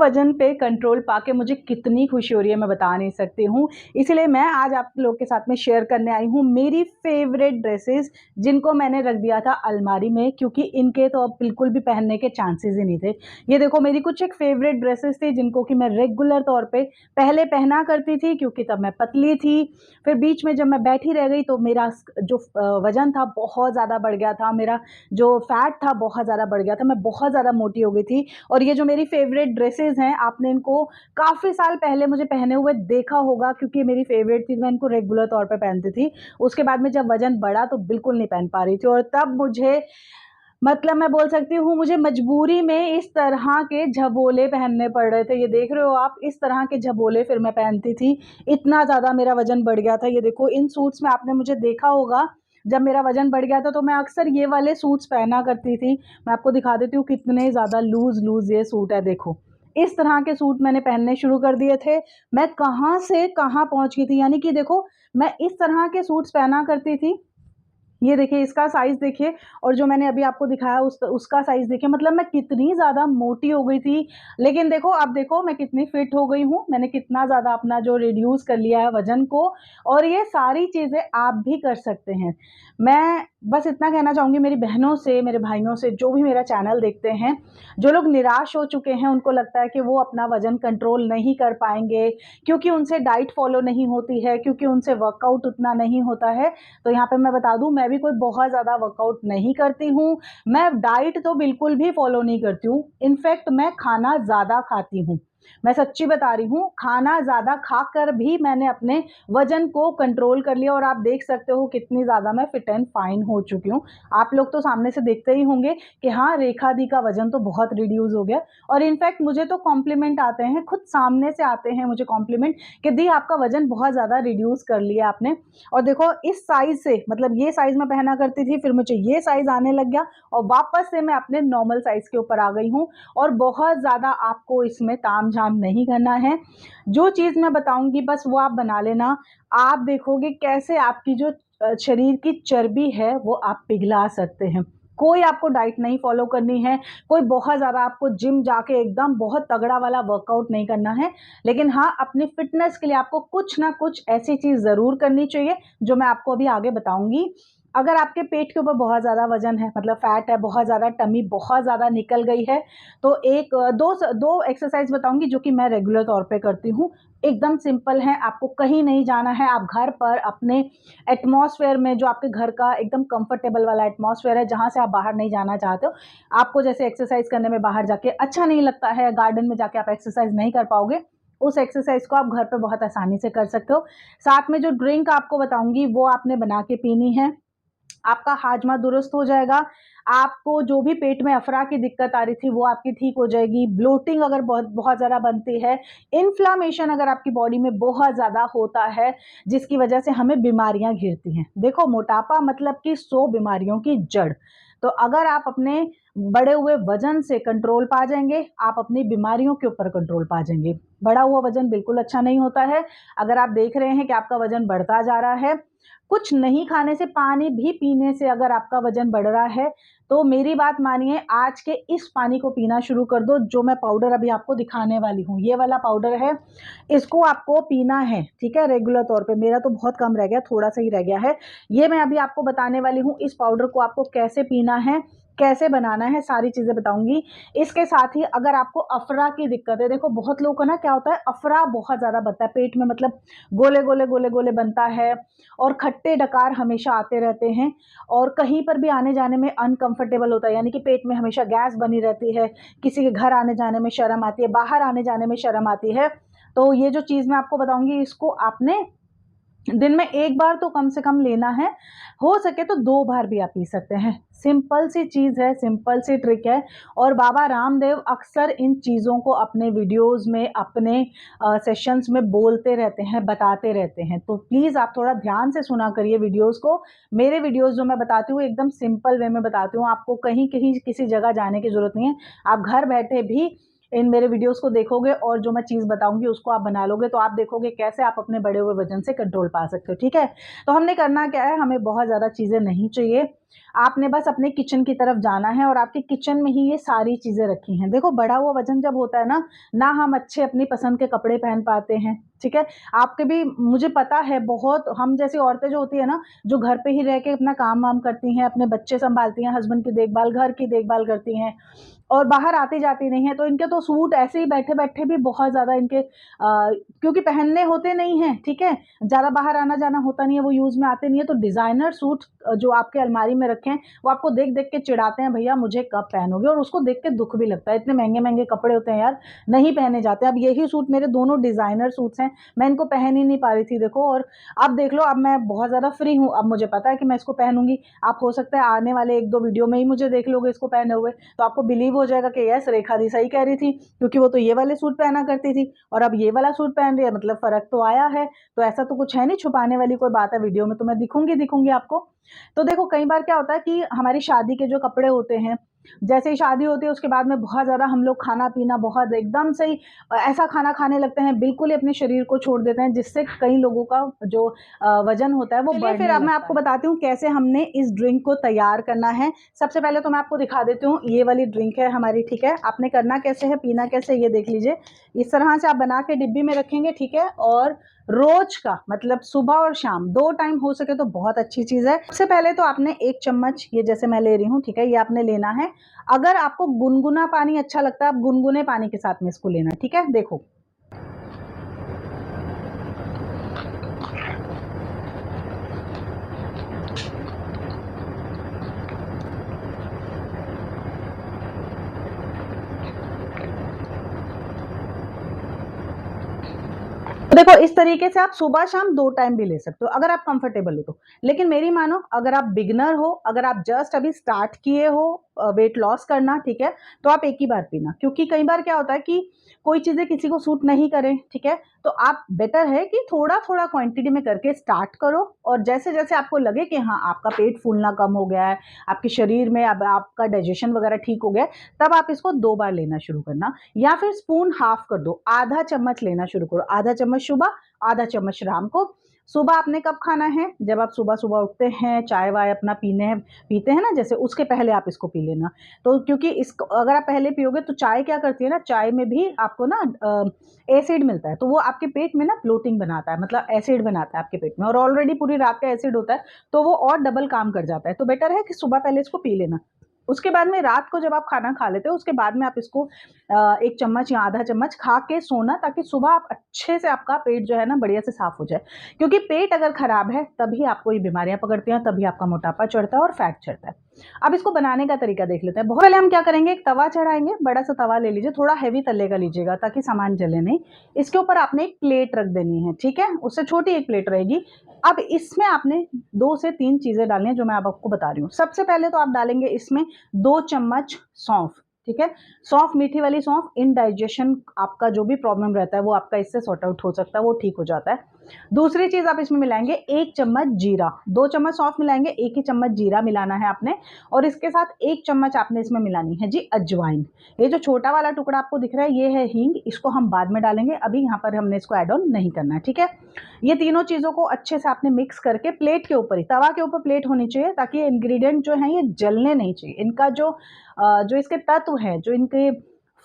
वज़न पे कंट्रोल पाके मुझे कितनी खुशी हो रही है मैं बता नहीं सकती हूँ। इसीलिए मैं आज आप लोग के साथ में शेयर करने आई हूँ मेरी फ़ेवरेट ड्रेसेस जिनको मैंने रख दिया था अलमारी में, क्योंकि इनके तो अब बिल्कुल भी पहनने के चांसेस ही नहीं थे। ये देखो मेरी कुछ एक फ़ेवरेट ड्रेसेस थी जिनको कि मैं रेगुलर तौर पे पहले पहना करती थी, क्योंकि तब मैं पतली थी। फिर बीच में जब मैं बैठी रह गई तो मेरा जो वज़न था बहुत ज़्यादा बढ़ गया था, मेरा जो फैट था बहुत ज़्यादा बढ़ गया था, मैं बहुत ज़्यादा मोटी हो गई थी। और ये जो मेरी फ़ेवरेट ड्रेसेस हैं, आपने इनको काफ़ी साल पहले मुझे पहने हुए देखा होगा, क्योंकि ये मेरी फ़ेवरेट थी, मैं इनको रेगुलर तौर पे पहनती थी। उसके बाद में जब वज़न बढ़ा तो बिल्कुल नहीं पहन पा रही थी, और तब मुझे मतलब मैं बोल सकती हूँ मुझे मजबूरी में इस तरह के झबोले पहनने पड़ रहे थे। ये देख रहे हो आप, इस तरह के झबोले फिर मैं पहनती थी। इतना ज़्यादा मेरा वज़न बढ़ गया था। ये देखो इन सूट्स में आपने मुझे देखा होगा, जब मेरा वज़न बढ़ गया था तो मैं अक्सर ये वाले सूट्स पहना करती थी। मैं आपको दिखा देती हूँ कितने ज़्यादा लूज़ ये सूट है, देखो। इस तरह के सूट मैंने पहनने शुरू कर दिए थे। मैं कहाँ से कहाँ पहुँच गई थी, यानी कि देखो मैं इस तरह के सूट्स पहना करती थी। ये देखिए इसका साइज़ देखिए, और जो मैंने अभी आपको दिखाया उसका साइज़ देखिए, मतलब मैं कितनी ज़्यादा मोटी हो गई थी। लेकिन देखो अब देखो मैं कितनी फिट हो गई हूँ, मैंने कितना ज़्यादा अपना जो रिड्यूस कर लिया है वज़न को, और ये सारी चीज़ें आप भी कर सकते हैं। मैं बस इतना कहना चाहूँगी मेरी बहनों से, मेरे भाइयों से, जो भी मेरा चैनल देखते हैं, जो लोग निराश हो चुके हैं, उनको लगता है कि वो अपना वज़न कंट्रोल नहीं कर पाएँगे, क्योंकि उनसे डाइट फ़ॉलो नहीं होती है, क्योंकि उनसे वर्कआउट उतना नहीं होता है। तो यहाँ पे मैं बता दूँ, मैं भी कोई बहुत ज़्यादा वर्कआउट नहीं करती हूँ। मैं डाइट तो बिल्कुल भी फ़ॉलो नहीं करती हूँ। इनफैक्ट मैं खाना ज़्यादा खाती हूँ। मैं सच्ची बता रही हूँ, खाना ज़्यादा खाकर भी मैंने अपने वज़न को कंट्रोल कर लिया, और आप देख सकते हो कितनी ज़्यादा मैं फिट एंड फाइन हो चुकी हूँ। आप लोग तो सामने से देखते ही होंगे कि हाँ, रेखा दी का वज़न तो बहुत रिड्यूस हो गया, और इनफैक्ट मुझे तो कॉम्प्लीमेंट आते हैं, खुद सामने से आते हैं मुझे कॉम्प्लीमेंट कि दी आपका वज़न बहुत ज़्यादा रिड्यूस कर लिया आपने। और देखो इस साइज़ से, मतलब ये साइज़ मैं पहना करती थी, फिर मुझे ये साइज़ आने लग गया, और वापस से मैं अपने नॉर्मल साइज़ के ऊपर आ गई हूँ। और बहुत ज़्यादा आपको इसमें तामझाम नहीं करना है। जो चीज़ मैं बताऊँगी बस वो आप बना लेना। आप देखोगे कैसे आपकी जो शरीर की चर्बी है वो आप पिघला सकते हैं। कोई आपको डाइट नहीं फ़ॉलो करनी है, कोई बहुत ज़्यादा आपको जिम जाके एकदम बहुत तगड़ा वाला वर्कआउट नहीं करना है। लेकिन हाँ, अपनी फ़िटनेस के लिए आपको कुछ ना कुछ ऐसी चीज़ ज़रूर करनी चाहिए, जो मैं आपको अभी आगे बताऊँगी। अगर आपके पेट के ऊपर बहुत ज़्यादा वज़न है, मतलब फैट है, बहुत ज़्यादा टमी बहुत ज़्यादा निकल गई है, तो एक 2 एक्सरसाइज़ बताऊँगी जो कि मैं रेगुलर तौर पे करती हूँ। एकदम सिंपल है, आपको कहीं नहीं जाना है, आप घर पर अपने एटमॉस्फेयर में, जो आपके घर का एकदम कंफर्टेबल वाला एटमॉस्फेयर है, जहाँ से आप बाहर नहीं जाना चाहते हो। आपको जैसे एक्सरसाइज़ करने में बाहर जाके अच्छा नहीं लगता है, गार्डन में जाके आप एक्सरसाइज़ नहीं कर पाओगे, उस एक्सरसाइज़ को आप घर पे बहुत आसानी से कर सकते हो। साथ में जो ड्रिंक आपको बताऊँगी वो आपने बना के पीनी है। आपका हाजमा दुरुस्त हो जाएगा, आपको जो भी पेट में अफ़रा की दिक्कत आ रही थी वो आपकी ठीक हो जाएगी, ब्लोटिंग अगर बहुत बहुत ज़्यादा बनती है, इन्फ्लेमेशन अगर आपकी बॉडी में बहुत ज़्यादा होता है, जिसकी वजह से हमें बीमारियाँ घिरती हैं। देखो मोटापा मतलब कि 100 बीमारियों की जड़। तो अगर आप अपने बढ़े हुए वज़न से कंट्रोल पा जाएँगे, आप अपनी बीमारियों के ऊपर कंट्रोल पा जाएँगे। बढ़ा हुआ वज़न बिल्कुल अच्छा नहीं होता है। अगर आप देख रहे हैं कि आपका वज़न बढ़ता जा रहा है, कुछ नहीं खाने से, पानी भी पीने से अगर आपका वज़न बढ़ रहा है, तो मेरी बात मानिए, आज के इस पानी को पीना शुरू कर दो, जो मैं पाउडर अभी आपको दिखाने वाली हूँ। ये वाला पाउडर है, इसको आपको पीना है, ठीक है? रेगुलर तौर पे। मेरा तो बहुत कम रह गया, थोड़ा-सा ही रह गया है। ये मैं अभी आपको बताने वाली हूँ, इस पाउडर को आपको कैसे पीना है, कैसे बनाना है, सारी चीज़ें बताऊँगी। इसके साथ ही अगर आपको अफ़रा की दिक्कत है, देखो बहुत लोगों को ना क्या होता है, अफ़रा बहुत ज़्यादा बनता है पेट में, मतलब गोले-गोले बनता है, और खट्टे डकार हमेशा आते रहते हैं, और कहीं पर भी आने-जाने में अनकंफर्टेबल होता है, यानी कि पेट में हमेशा गैस बनी रहती है, किसी के घर आने-जाने में शर्म आती है, बाहर आने-जाने में शर्म आती है। तो ये जो चीज़ मैं आपको बताऊँगी, इसको आपने दिन में 1 बार तो कम से कम लेना है, हो सके तो 2 बार भी आप पी सकते हैं। सिंपल सी चीज़ है, सिंपल सी ट्रिक है, और बाबा रामदेव अक्सर इन चीज़ों को अपने वीडियोज़ में, अपने सेशंस में बोलते रहते हैं, बताते रहते हैं। तो प्लीज़ आप थोड़ा ध्यान से सुना करिए वीडियोज़ को। मेरे वीडियोज़ जो मैं बताती हूँ एकदम सिंपल वे में बताती हूँ, आपको कहीं-कहीं किसी जगह जाने की ज़रूरत नहीं है। आप घर बैठे भी इन मेरे वीडियोस को देखोगे और जो मैं चीज़ बताऊंगी उसको आप बना लोगे तो आप देखोगे कैसे आप अपने बढ़े हुए वजन से कंट्रोल पा सकते हो। ठीक है, तो हमने करना क्या है, हमें बहुत ज़्यादा चीज़ें नहीं चाहिए। आपने बस अपने किचन की तरफ जाना है और आपके किचन में ही ये सारी चीज़ें रखी हैं। देखो, बढ़ा हुआ वजन जब होता है ना हम अच्छे अपनी पसंद के कपड़े पहन पाते हैं। ठीक है, आपके भी मुझे पता है, बहुत हम जैसी औरतें जो होती है ना, जो घर पे ही रह के अपना काम वाम करती हैं, अपने बच्चे संभालती हैं, हस्बैंड की देखभाल, घर की देखभाल करती हैं और बाहर आती जाती नहीं है, तो इनके तो सूट ऐसे ही बैठे बैठे भी बहुत ज़्यादा इनके क्योंकि पहनने होते नहीं हैं। ठीक है, ज़्यादा बाहर आना जाना होता नहीं है, वो यूज़ में आते नहीं है, तो डिज़ाइनर सूट जो आपके अलमारी में रखे हैं वो आपको देख देख के चिढ़ाते हैं, भैया मुझे कब पहनोगे, और उसको देख के दुख भी लगता है। इतने महंगे महंगे कपड़े होते हैं यार, नहीं पहने जाते। अब यही सूट मेरे दोनों डिज़ाइनर सूट्स हैं, मैं इनको पहन ही नहीं पा रही थी। देखो, और अब देख लो, अब मैं बहुत ज़्यादा फ्री हूँ, अब मुझे पता है कि मैं इसको पहनूंगी। आप हो सकता है आने वाले 1-2 वीडियो में ही मुझे देख लोगे इसको पहने हुए, तो आपको बिलीव हो जाएगा कि यस, रेखा दी सही कह रही थी, क्योंकि वो तो ये वाले सूट पहना करती थी और अब ये वाला सूट पहन रही है, मतलब फ़र्क तो आया है। तो ऐसा तो कुछ है नहीं, छुपाने वाली कोई बात है, वीडियो में तो मैं दिखूंगी आपको। तो देखो, कई बार क्या होता है कि हमारी शादी के जो कपड़े होते हैं, जैसे ही शादी होती है उसके बाद में बहुत ज़्यादा हम लोग खाना पीना बहुत एकदम से ही ऐसा खाना खाने लगते हैं, बिल्कुल ही अपने शरीर को छोड़ देते हैं, जिससे कई लोगों का जो वजन होता है वो बढ़ने लगता है। फिर अब मैं आपको बताती हूँ कैसे हमने इस ड्रिंक को तैयार करना है। सबसे पहले तो मैं आपको दिखा देती हूँ, ये वाली ड्रिंक है हमारी। ठीक है, आपने करना कैसे है, पीना कैसे, ये देख लीजिए। इस तरह से आप बना के डिब्बी में रखेंगे। ठीक है, और रोज का मतलब सुबह और शाम 2 टाइम हो सके तो बहुत अच्छी चीज़ है। सबसे पहले तो आपने 1 चम्मच, ये जैसे मैं ले रही हूँ, ठीक है, ये आपने लेना है। अगर आपको गुनगुना पानी अच्छा लगता है, आप गुनगुने पानी के साथ में इसको लेना। ठीक है, देखो तो देखो, इस तरीके से आप सुबह शाम 2 टाइम भी ले सकते हो अगर आप कंफर्टेबल हो तो। लेकिन मेरी मानो, अगर आप बिगनर हो, अगर आप जस्ट अभी स्टार्ट किए हो वेट लॉस करना, ठीक है, तो आप एक ही बार पीना। क्योंकि कई बार क्या होता है कि कोई चीज़ें किसी को सूट नहीं करें। ठीक है, तो आप बेटर है कि थोड़ा थोड़ा क्वांटिटी में करके स्टार्ट करो, और जैसे जैसे आपको लगे कि हाँ, आपका पेट फूलना कम हो गया है, आपके शरीर में अब आपका डाइजेशन वगैरह ठीक हो गया है, तब आप इसको 2 बार लेना शुरू करना, या फिर स्पून हाफ कर दो, आधा चम्मच लेना शुरू करो, आधा चम्मच सुबह, आधा चम्मच शाम को। सुबह आपने कब खाना है, जब आप सुबह सुबह उठते हैं, चाय वाय अपना पीते हैं ना, जैसे उसके पहले आप इसको पी लेना। तो क्योंकि इसको अगर आप पहले पियोगे तो चाय क्या करती है ना, चाय में भी आपको ना एसिड मिलता है, तो वो आपके पेट में ना ब्लोटिंग बनाता है, मतलब एसिड बनाता है आपके पेट में, और ऑलरेडी पूरी रात का एसिड होता है, तो वो और डबल काम कर जाता है। तो बेटर है कि सुबह पहले इसको पी लेना। उसके बाद में रात को जब आप खाना खा लेते हो, उसके बाद में आप इसको 1 चम्मच या आधा चम्मच खा के सोना, ताकि सुबह आप अच्छे से, आपका पेट जो है ना बढ़िया से साफ हो जाए। क्योंकि पेट अगर खराब है तभी आपको ये बीमारियां पकड़ती हैं, तभी आपका मोटापा चढ़ता है और फैट चढ़ता है। अब इसको बनाने का तरीका देख लेते हैं। बहुत पहले हम क्या करेंगे, एक तवा चढ़ाएंगे, बड़ा सा तवा ले लीजिए, थोड़ा हैवी तले का लीजिएगा ताकि सामान जले नहीं। इसके ऊपर आपने एक प्लेट रख देनी है। ठीक है, उससे छोटी एक प्लेट रहेगी। अब इसमें आपने 2 से 3 चीज़ें डालनी है, जो मैं अब आपको बता रही हूँ। सबसे पहले तो आप डालेंगे इसमें 2 चम्मच सौंफ। ठीक है, सौंफ, मीठी वाली सौंफ, इनडाइजेशन आपका जो भी प्रॉब्लम रहता है वो आपका इससे सॉर्ट आउट हो सकता है, वो ठीक हो जाता है। दूसरी चीज़ आप इसमें मिलाएंगे 1 चम्मच जीरा, 2 चम्मच सौंफ मिलाएंगे, 1 ही चम्मच जीरा मिलाना है आपने, और इसके साथ 1 चम्मच आपने इसमें मिलानी है जी अजवाइन। ये जो छोटा वाला टुकड़ा आपको दिख रहा है ये है हींग, इसको हम बाद में डालेंगे, अभी यहाँ पर हमने इसको ऐड ऑन नहीं करना है। ठीक है, ये तीनों चीज़ों को अच्छे से आपने मिक्स करके प्लेट के ऊपर ही, तवा के ऊपर प्लेट होनी चाहिए, ताकि ये इंग्रेडिएंट जो हैं ये जलने नहीं चाहिए। इनका जो इसके तत्व हैं, जो इनके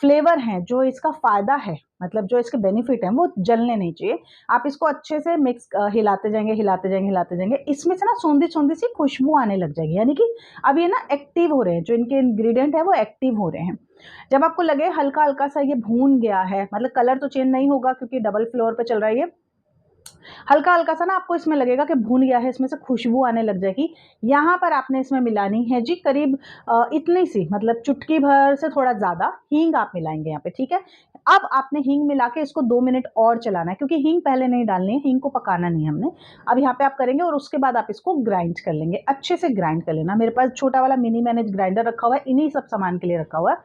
फ्लेवर हैं, जो इसका फ़ायदा है, मतलब जो इसके बेनिफिट हैं, वो जलने नहीं चाहिए। आप इसको अच्छे से मिक्स हिलाते जाएंगे, हिलाते जाएंगे, हिलाते जाएंगे। इसमें से ना सौंधी सौंधी सी खुशबू आने लग जाएगी, यानी कि अब ये ना एक्टिव हो रहे हैं, जो इनके इंग्रेडिएंट है वो एक्टिव हो रहे हैं। जब आपको लगे हल्का हल्का सा ये भून गया है, मतलब कलर तो चेंज नहीं होगा क्योंकि डबल फ्लोर पे चल रहा है ये, हल्का हल्का सा ना आपको इसमें लगेगा कि भून गया है, इसमें से खुशबू आने लग जाएगी। यहाँ पर आपने इसमें मिलानी है जी करीब इतनी सी, मतलब चुटकी भर से थोड़ा ज़्यादा हींग आप मिलाएंगे यहाँ पे। ठीक है, अब आपने हींग मिला के इसको 2 मिनट और चलाना है, क्योंकि हींग पहले नहीं डालनी है, हींग को पकाना नहीं है हमने। अब यहाँ पे आप करेंगे और उसके बाद आप इसको ग्राइंड कर लेंगे, अच्छे से ग्राइंड कर लेना। मेरे पास छोटा वाला मिनी मैंने ग्राइंडर रखा हुआ है, इन्हीं सब सामान के लिए रखा हुआ है,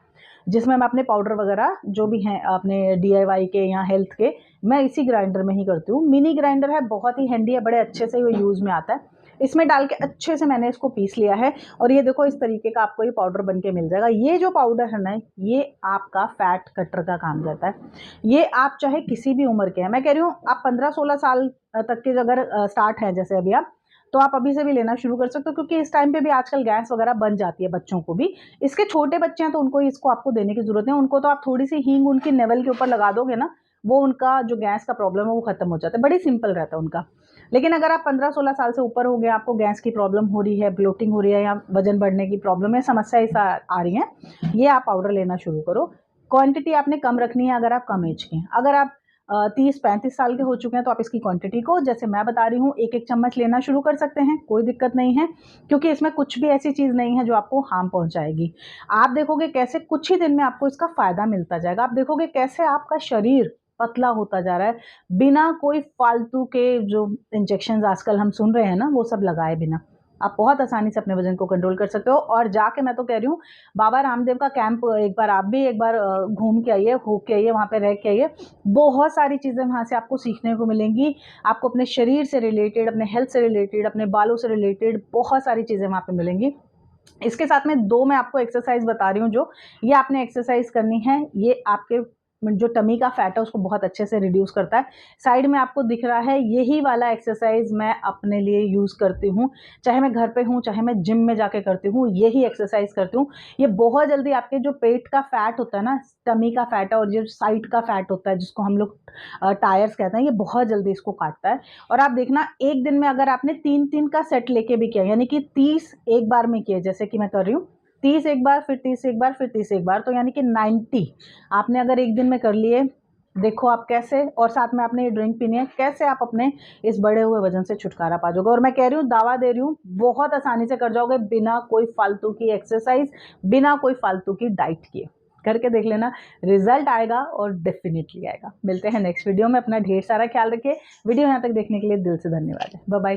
जिसमें मैं अपने पाउडर वगैरह जो भी हैं अपने DIY के या हेल्थ के, मैं इसी ग्राइंडर में ही करती हूँ। मिनी ग्राइंडर है, बहुत ही हैंडी है, बड़े अच्छे से वो यूज़ में आता है। इसमें डाल के अच्छे से मैंने इसको पीस लिया है और ये देखो इस तरीके का आपको ये पाउडर बन के मिल जाएगा। ये जो पाउडर है ना, ये आपका फैट कटर का काम करता है। ये आप चाहे किसी भी उम्र के हैं, मैं कह रही हूँ आप 15-16 साल तक के अगर स्टार्ट है जैसे अभी आप, तो आप अभी से भी लेना शुरू कर सकते हो, क्योंकि इस टाइम पे भी आजकल गैस वगैरह बन जाती है बच्चों को भी। इसके छोटे बच्चे हैं तो उनको इसको आपको देने की ज़रूरत है, उनको तो आप थोड़ी सी हींग उनकी नेवल के ऊपर लगा दोगे ना, वो उनका जो गैस का प्रॉब्लम है वो खत्म हो जाता है, बड़ी सिंपल रहता है उनका। लेकिन अगर आप 15-16 साल से ऊपर हो गए, आपको गैस की प्रॉब्लम हो रही है, ब्लोटिंग हो रही है या वजन बढ़ने की प्रॉब्लम है, समस्या ऐसा आ रही है, ये आप पाउडर लेना शुरू करो। क्वांटिटी आपने कम रखनी है अगर आप कम एज के हैं। अगर आप 30-35 साल के हो चुके हैं तो आप इसकी क्वांटिटी को, जैसे मैं बता रही हूँ, एक एक चम्मच लेना शुरू कर सकते हैं, कोई दिक्कत नहीं है, क्योंकि इसमें कुछ भी ऐसी चीज़ नहीं है जो आपको हार्म पहुंचाएगी। आप देखोगे कैसे कुछ ही दिन में आपको इसका फ़ायदा मिलता जाएगा। आप देखोगे कैसे आपका शरीर पतला होता जा रहा है, बिना कोई फालतू के जो इंजेक्शन आजकल हम सुन रहे हैं ना, वो सब लगाए बिना आप बहुत आसानी से अपने वजन को कंट्रोल कर सकते हो। और जाके मैं तो कह रही हूँ, बाबा रामदेव का कैंप एक बार आप भी एक बार घूम के आइए, हो के आइए, वहाँ पे रह के आइए। बहुत सारी चीज़ें वहाँ से आपको सीखने को मिलेंगी। आपको अपने शरीर से रिलेटेड, अपने हेल्थ से रिलेटेड, अपने बालों से रिलेटेड बहुत सारी चीज़ें वहाँ पे मिलेंगी। इसके साथ में 2 मैं आपको एक्सरसाइज बता रही हूँ, जो ये आपने एक्सरसाइज करनी है, ये आपके जो टमी का फैट है उसको बहुत अच्छे से रिड्यूस करता है। साइड में आपको दिख रहा है, यही वाला एक्सरसाइज मैं अपने लिए यूज़ करती हूँ, चाहे मैं घर पे हूँ, चाहे मैं जिम में जाके करती हूँ, यही एक्सरसाइज करती हूँ। ये बहुत जल्दी आपके जो पेट का फैट होता है ना, टमी का फैट है, और जो साइड का फैट होता है जिसको हम लोग टायर्स कहते हैं, ये बहुत जल्दी इसको काटता है। और आप देखना, एक दिन में अगर आपने 3-3 का सेट लेके भी किया, यानी कि 30 एक बार में किए, जैसे कि मैं कर रही हूँ, 30 एक बार, फिर 30 एक बार, फिर 30 एक बार, तो यानी कि 90 आपने अगर एक दिन में कर लिए, देखो आप कैसे, और साथ में आपने ये ड्रिंक पीनी है, कैसे आप अपने इस बढ़े हुए वजन से छुटकारा पा जाओगे। और मैं कह रही हूँ, दावा दे रही हूँ, बहुत आसानी से कर जाओगे, बिना कोई फालतू की एक्सरसाइज, बिना कोई फालतू की डाइट किए। करके देख लेना, रिजल्ट आएगा और डेफिनेटली आएगा। मिलते हैं नेक्स्ट वीडियो में। अपना ढेर सारा ख्याल रखिए। वीडियो यहाँ तक देखने के लिए दिल से धन्यवाद है। Bye bye.